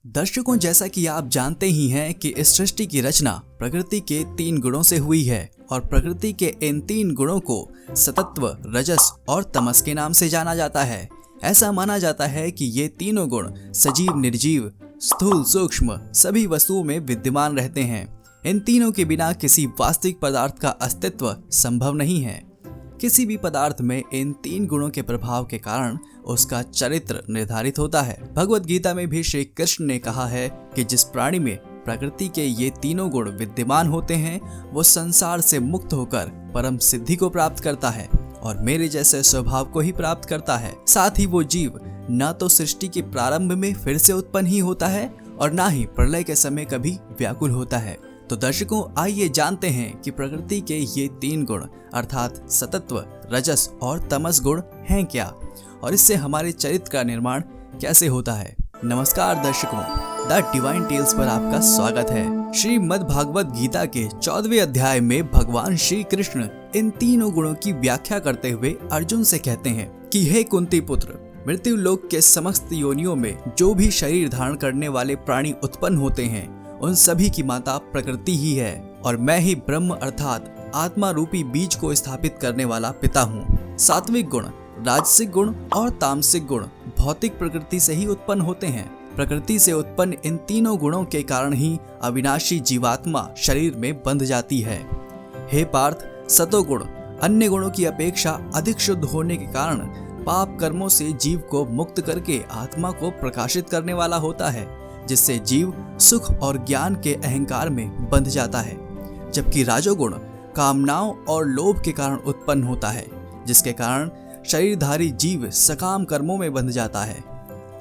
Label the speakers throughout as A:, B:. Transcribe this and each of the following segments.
A: दर्शकों, जैसा कि आप जानते ही हैं कि इस सृष्टि की रचना प्रकृति के 3 गुणों से हुई है और प्रकृति के इन 3 गुणों को सतत्व, रजस और तमस के नाम से जाना जाता है। ऐसा माना जाता है कि ये तीनों गुण सजीव, निर्जीव, स्थूल, सूक्ष्म सभी वस्तुओं में विद्यमान रहते हैं। इन तीनों के बिना किसी वास्तविक पदार्थ का अस्तित्व संभव नहीं है। किसी भी पदार्थ में इन 3 गुणों के प्रभाव के कारण उसका चरित्र निर्धारित होता है। भगवत गीता में भी श्री कृष्ण ने कहा है कि जिस प्राणी में प्रकृति के ये तीनों गुण विद्यमान होते हैं वो संसार से मुक्त होकर परम सिद्धि को प्राप्त करता है और मेरे जैसे स्वभाव को ही प्राप्त करता है। साथ ही वो जीव न तो सृष्टि के प्रारंभ में फिर से उत्पन्न ही होता है और न ही प्रलय के समय कभी व्याकुल होता है। तो दर्शकों, आइए जानते हैं कि प्रकृति के ये 3 गुण अर्थात सतत्व, रजस और तमस गुण हैं क्या और इससे हमारे चरित्र का निर्माण कैसे होता है। नमस्कार दर्शकों, द डिवाइन टेल्स पर आपका स्वागत है। श्रीमद् भागवत गीता के 14वें अध्याय में भगवान श्री कृष्ण इन तीनों गुणों की व्याख्या करते हुए अर्जुन से कहते हैं कि हे कुंती पुत्र, मृत्यु लोक के समस्त योनियों में जो भी शरीर धारण करने वाले प्राणी उत्पन्न होते हैं उन सभी की माता प्रकृति ही है और मैं ही ब्रह्म अर्थात आत्मा रूपी बीज को स्थापित करने वाला पिता हूँ। सात्विक गुण, राजसिक गुण और तामसिक गुण भौतिक प्रकृति से ही उत्पन्न होते हैं। प्रकृति से उत्पन्न इन तीनों गुणों के कारण ही अविनाशी जीवात्मा शरीर में बंध जाती है। हे पार्थ, सतोगुण अन्य गुणों की अपेक्षा अधिक शुद्ध होने के कारण पाप कर्मों से जीव को मुक्त करके आत्मा को प्रकाशित करने वाला होता है, जिससे जीव सुख और ज्ञान के अहंकार में बंध जाता है। जबकि राजोगुण कामनाओं और लोभ के कारण उत्पन्न होता है, जिसके कारण शरीरधारी जीव सकाम कर्मों में बंध जाता है।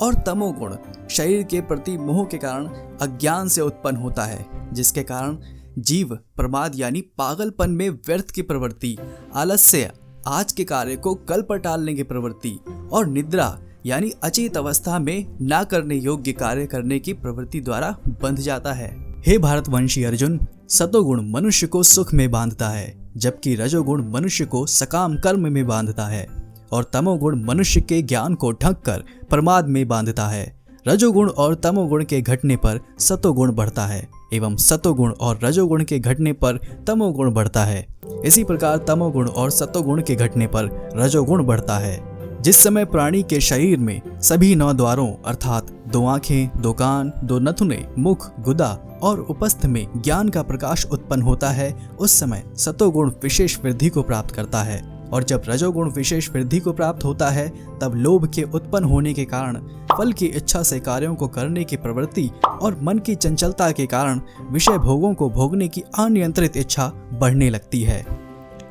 A: और तमोगुण शरीर के प्रति मोह के कारण अज्ञान से उत्पन्न होता है, जिसके कारण जीव प्रमाद यानी पागलपन में व्यर्थ की प्रवृत्ति, आलस्य आज के कार्य को कल पर टालने की प्रवृत्ति और निद्रा यानी अचेत अवस्था में ना करने योग्य कार्य करने की प्रवृत्ति द्वारा बंध जाता है। हे भारतवंशी अर्जुन, सतोगुण मनुष्य को सुख में बांधता है, जबकि रजोगुण मनुष्य को सकाम कर्म में बांधता है और तमोगुण मनुष्य के ज्ञान को ढककर प्रमाद में बांधता है। रजोगुण और तमोगुण के घटने पर सतोगुण बढ़ता है एवं सतोगुण और रजोगुण के घटने पर तमोगुण बढ़ता है। इसी प्रकार तमोगुण और सतोगुण के घटने पर रजोगुण बढ़ता है। जिस समय प्राणी के शरीर में सभी 9 द्वारों अर्थात 2 आंखें, 2 कान, 2 नथुने, मुख, गुदा और उपस्थ में ज्ञान का प्रकाश उत्पन्न होता है, उस समय सतोगुण विशेष वृद्धि को प्राप्त करता है और जब रजोगुण विशेष वृद्धि को प्राप्त होता है तब लोभ के उत्पन्न होने के कारण फल की इच्छा से कार्यों को करने की प्रवृत्ति और मन की चंचलता के कारण विषय भोगों को भोगने की अनियंत्रित इच्छा बढ़ने लगती है।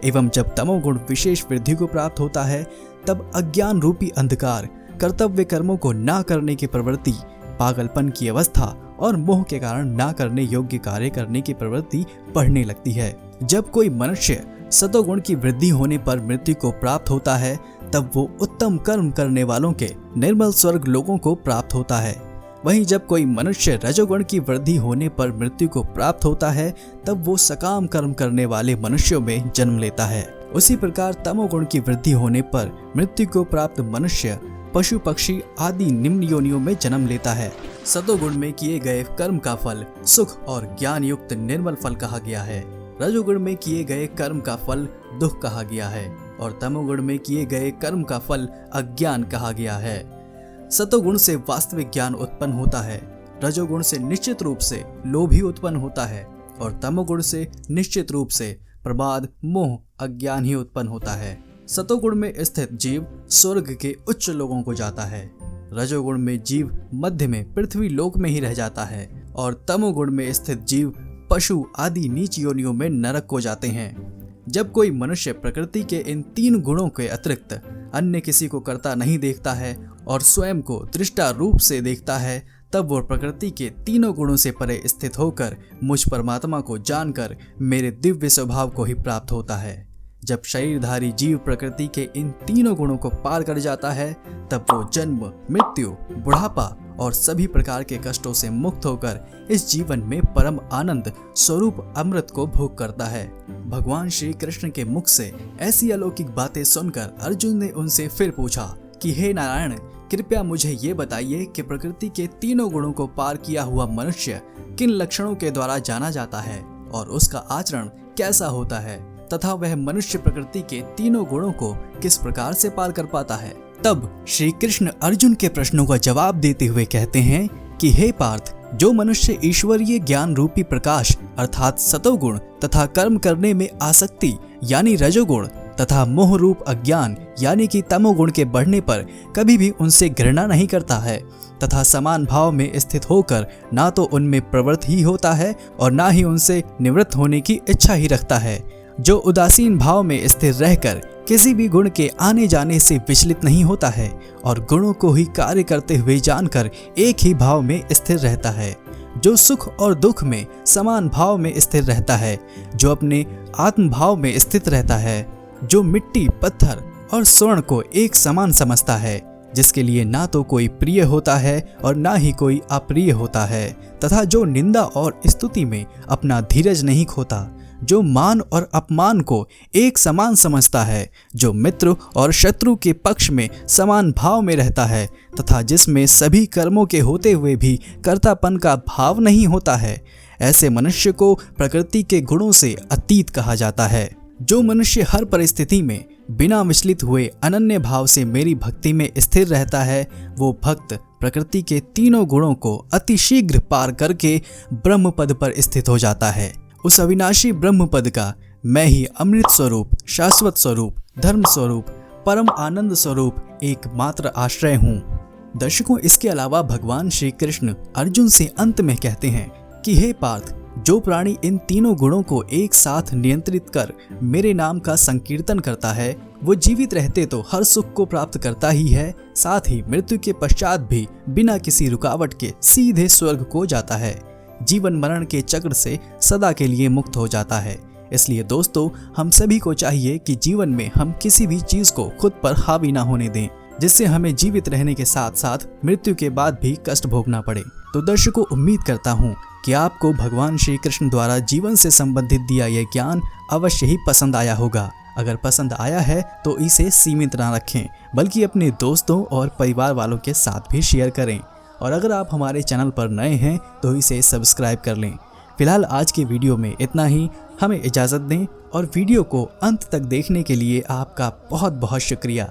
A: एवं जब तमोगुण विशेष वृद्धि को प्राप्त होता है तब अज्ञान रूपी अंधकार, कर्तव्य कर्मों को ना करने की प्रवृत्ति, पागलपन की अवस्था और मोह के कारण ना करने योग्य कार्य करने की प्रवृत्ति बढ़ने लगती है। जब कोई मनुष्य सतोगुण की वृद्धि होने पर मृत्यु को प्राप्त होता है तब वो उत्तम कर्म करने वालों के निर्मल स्वर्ग लोगों को प्राप्त होता है। वहीं जब कोई मनुष्य रजोगुण की वृद्धि होने पर मृत्यु को प्राप्त होता है तब वो सकाम कर्म करने वाले मनुष्यों में जन्म लेता है। उसी प्रकार तमोगुण की वृद्धि होने पर मृत्यु को प्राप्त मनुष्य पशु पक्षी आदि निम्न योनियों में जन्म लेता है। सतोगुण में किए गए कर्म का फल सुख और ज्ञान युक्त निर्मल फल कहा गया है। रजोगुण में किए गए कर्म का फल दुख कहा गया है और तमोगुण में किए गए कर्म का फल अज्ञान कहा गया है। सतोगुण से वास्तविक ज्ञान उत्पन्न होता है, रजोगुण से निश्चित रूप से लोभ ही उत्पन्न होता है और तमोगुण से निश्चित रूप से प्रमाद, मोह, अज्ञान ही उत्पन्न होता है। सतोगुण में स्थित जीव स्वर्ग के उच्च लोगों को जाता है, रजोगुण में जीव मध्य में पृथ्वी लोक में ही रह जाता है और तमोगुण में स्थित जीव पशु आदि नीच योनियों में नरक को जाते हैं। जब कोई मनुष्य प्रकृति के इन 3 गुणों के अतिरिक्त अन्य किसी को करता नहीं देखता है और स्वयं को दृष्टा रूप से देखता है तब वो प्रकृति के तीनों गुणों से परे स्थित होकर मुझ परमात्मा को जानकर मेरे दिव्य स्वभाव को ही प्राप्त होता है। जब शरीरधारी जीव प्रकृति के इन तीनों गुणों को पार कर जाता है तब वो जन्म, मृत्यु, बुढ़ापा और सभी प्रकार के कष्टों से मुक्त होकर इस जीवन में परम आनंद स्वरूप अमृत को भोग करता है। भगवान श्री कृष्ण के मुख से ऐसी अलौकिक बातें सुनकर अर्जुन ने उनसे फिर पूछा कि हे नारायण, कृपया मुझे ये बताइए कि प्रकृति के तीनों गुणों को पार किया हुआ मनुष्य किन लक्षणों के द्वारा जाना जाता है और उसका आचरण कैसा होता है, तथा वह मनुष्य प्रकृति के तीनों गुणों को किस प्रकार से पार कर पाता है। तब श्री कृष्ण अर्जुन के प्रश्नों का जवाब देते हुए कहते हैं कि हे पार्थ, जो मनुष्य ईश्वरीय ज्ञान रूपी प्रकाश अर्थात सतोगुण तथा कर्म करने में आसक्ति यानी रजोगुण तथा मोह रूप अज्ञान यानी कि तमोगुण के बढ़ने पर कभी भी उनसे घृणा नहीं करता है तथा समान भाव में स्थित होकर ना तो उनमें प्रवृत्त ही होता है और ना ही उनसे निवृत्त होने की इच्छा ही रखता है, जो उदासीन भाव में स्थिर रहकर किसी भी गुण के आने जाने से विचलित नहीं होता है और गुणों को ही कार्य करते हुए जानकर एक ही भाव में स्थिर रहता है, जो सुख और दुख में समान भाव में स्थिर रहता है, जो अपने आत्म भाव में स्थित रहता है, जो मिट्टी, पत्थर और स्वर्ण को एक समान समझता है, जिसके लिए ना तो कोई प्रिय होता है और ना ही कोई अप्रिय होता है, तथा जो निंदा और स्तुति में अपना धीरज नहीं खोता, जो मान और अपमान को एक समान समझता है, जो मित्र और शत्रु के पक्ष में समान भाव में रहता है तथा जिसमें सभी कर्मों के होते हुए भी कर्तापन का भाव नहीं होता है, ऐसे मनुष्य को प्रकृति के गुणों से अतीत कहा जाता है। जो मनुष्य हर परिस्थिति में बिना विचलित हुए अनन्य भाव से मेरी भक्ति में स्थिर रहता है, वो भक्त प्रकृति के तीनों गुणों को अतिशीघ्र पार करके ब्रह्म पद पर स्थित हो जाता है। उस अविनाशी ब्रह्म पद का मैं ही अमृत स्वरूप, शाश्वत स्वरूप, धर्म स्वरूप, परम आनंद स्वरूप एकमात्र आश्रय हूँ। दर्शकों, इसके अलावा भगवान श्री कृष्ण अर्जुन से अंत में कहते हैं कि हे पार्थ, जो प्राणी इन तीनों गुणों को एक साथ नियंत्रित कर मेरे नाम का संकीर्तन करता है, वो जीवित रहते तो हर सुख को प्राप्त करता ही है, साथ ही मृत्यु के पश्चात भी बिना किसी रुकावट के सीधे स्वर्ग को जाता है, जीवन मरण के चक्र से सदा के लिए मुक्त हो जाता है। इसलिए दोस्तों, हम सभी को चाहिए कि जीवन में हम किसी भी चीज को खुद पर हावी ना होने दें, जिससे हमें जीवित रहने के साथ साथ मृत्यु के बाद भी कष्ट भोगना पड़े। तो दर्शकों, उम्मीद करता हूँ कि आपको भगवान श्री कृष्ण द्वारा जीवन से संबंधित दिया यह ज्ञान अवश्य ही पसंद आया होगा। अगर पसंद आया है तो इसे सीमित ना रखें, बल्कि अपने दोस्तों और परिवार वालों के साथ भी शेयर करें। और अगर आप हमारे चैनल पर नए हैं तो इसे सब्सक्राइब कर लें। फिलहाल आज के वीडियो में इतना ही। हमें इजाज़त दें और वीडियो को अंत तक देखने के लिए आपका बहुत बहुत शुक्रिया।